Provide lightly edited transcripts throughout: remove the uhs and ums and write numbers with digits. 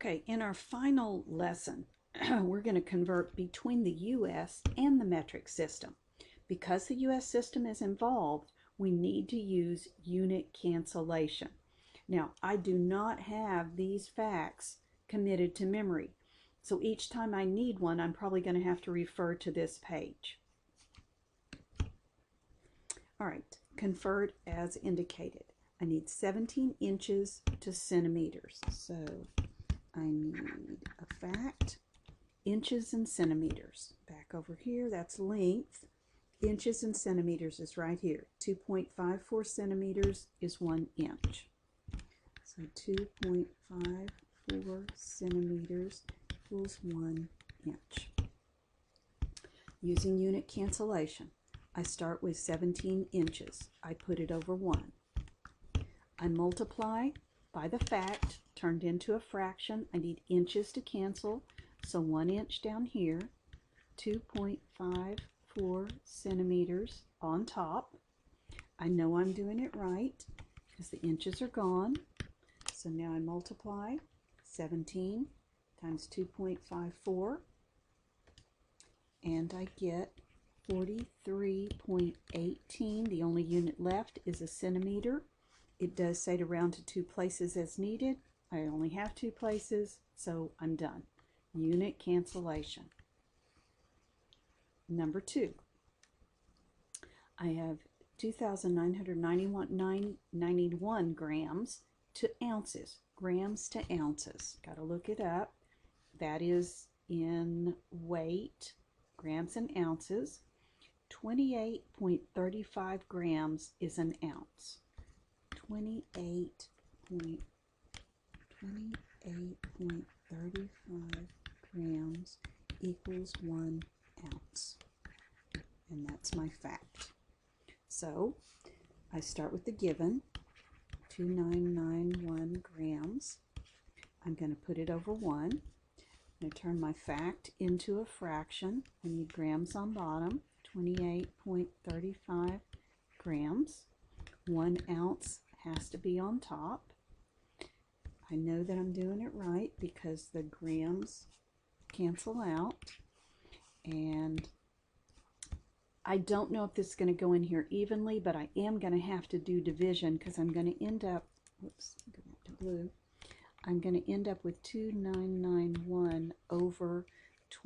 Okay, in our final lesson, we're going to convert between the U.S. and the metric system. Because the U.S. system is involved, we need to use unit cancellation. Now, I do not have these facts committed to memory, so each time I need one, I'm probably going to have to refer to this page. All right, convert as indicated. I need 17 inches to centimeters, so I need a fact, inches and centimeters. Back over here, that's length. Inches and centimeters is right here. 2.54 centimeters is 1 inch. So 2.54 centimeters equals 1 inch. Using unit cancellation, I start with 17 inches. I put it over 1. I multiply by the fact turned into a fraction. I need inches to cancel, so 1 inch down here, 2.54 centimeters on top. I know I'm doing it right because the inches are gone. So now I multiply 17 times 2.54 and I get 43.18. The only unit left is a centimeter. It does say to round to 2 places as needed. I only have 2 places, so I'm done. Unit cancellation. Number 2. I have 2,991 grams to ounces. Grams to ounces. Got to look it up. That is in weight, grams and ounces. 28.35 grams is an ounce. 28.35 grams equals 1 ounce. And that's my fact. So I start with the given, 2,991 grams. I'm going to put it over 1. I'm going to turn my fact into a fraction. I need grams on bottom, 28.35 grams. 1 ounce has to be on top. I know that I'm doing it right because the grams cancel out. And I don't know if this is going to go in here evenly, but I am going to have to do division because I'm going to end up, whoops, go back to blue. I'm going to end up with 2,991 over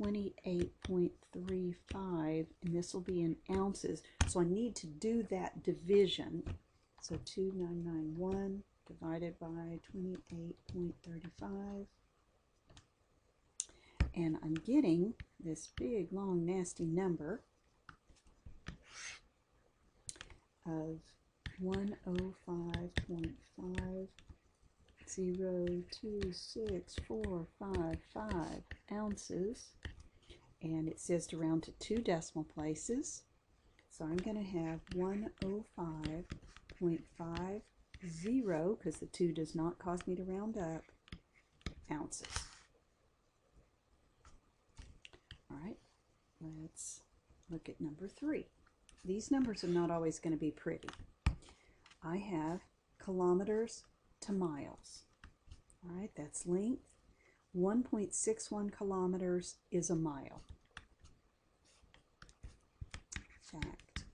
28.35, and this will be in ounces. So I need to do that division. So 2,991 divided by 28.35. And I'm getting this big, long, nasty number of 105.50264555 ounces. And it says to round to 2 decimal places. So I'm going to have 105.50, because the 2 does not cause me to round up, ounces. All right, let's look at number 3. These numbers are not always going to be pretty. I have kilometers to miles. All right, that's length. 1.61 kilometers is a mile. Fact,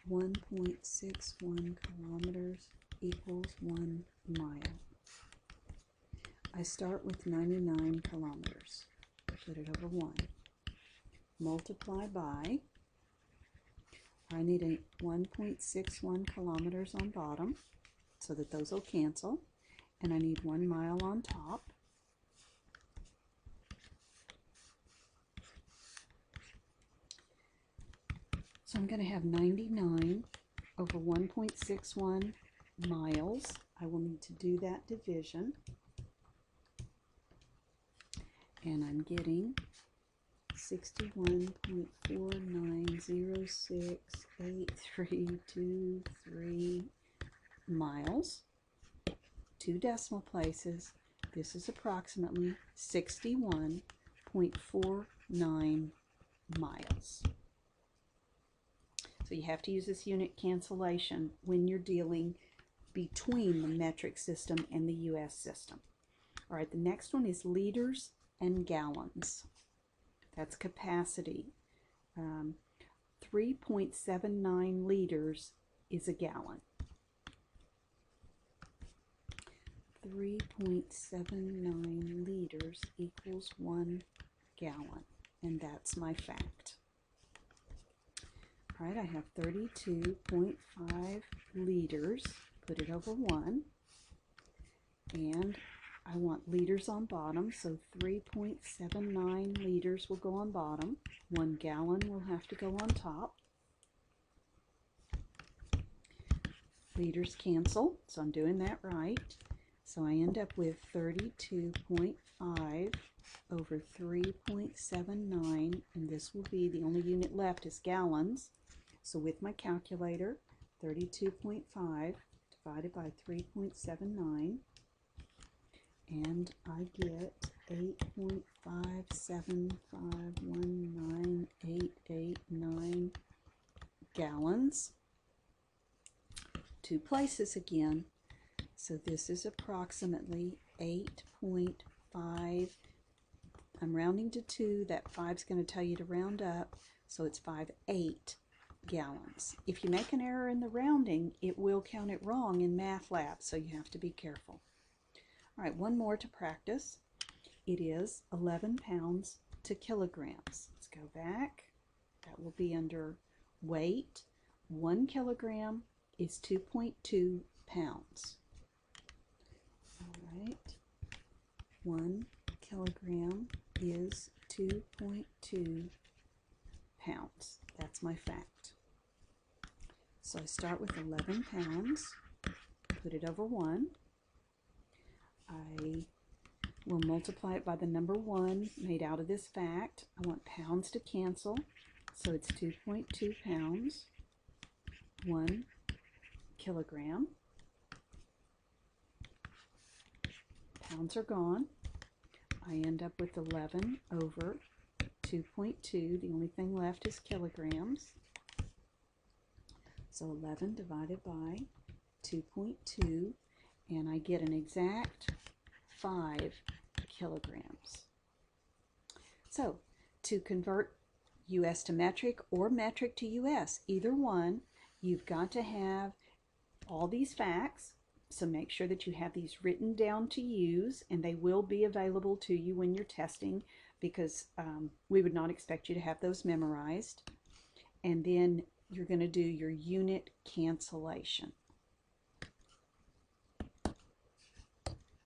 1.61 kilometers equals 1 mile. I start with 99 kilometers. Put it over 1. Multiply by, I need a 1.61 kilometers on bottom so that those will cancel, and I need 1 mile on top. So I'm going to have 99 over 1.61 miles. I will need to do that division. And I'm getting 61.49068323 miles. 2 decimal places. This is approximately 61.49 miles. So you have to use this unit cancellation when you're dealing between the metric system and the U.S. system. All right, the next one is liters and gallons. That's capacity. 3.79 liters is a gallon. 3.79 liters equals 1 gallon, and that's my fact. All right, I have 32.5 liters, put it over 1, and I want liters on bottom, so 3.79 liters will go on bottom. 1 gallon will have to go on top. Liters cancel, so I'm doing that right. So I end up with 32.5 over 3.79, and this will be, the only unit left is gallons. So with my calculator, 32.5 divided by 3.79, and I get 8.575198889 gallons. 2 places again. So this is approximately 8.5. I'm rounding to 2. That 5 is going to tell you to round up, so it's 5.8 gallons. If you make an error in the rounding, it will count it wrong in math lab, so you have to be careful. All right, one more to practice. It is 11 pounds to kilograms. Let's go back. That will be under weight. 1 kilogram is 2.2 pounds. All right, 1 kilogram is 2.2 pounds. That's my fact. So I start with 11 pounds, put it over 1. I will multiply it by the number 1 made out of this fact. I want pounds to cancel, so it's 2.2 pounds, 1 kilogram. Pounds are gone. I end up with 11 over 2.2. The only thing left is kilograms. So 11 divided by 2.2, and I get an exact 5 kilograms. So to convert US to metric or metric to US, either one, you've got to have all these facts. So make sure that you have these written down to use, and they will be available to you when you're testing, because we would not expect you to have those memorized. And then you're going to do your unit cancellation.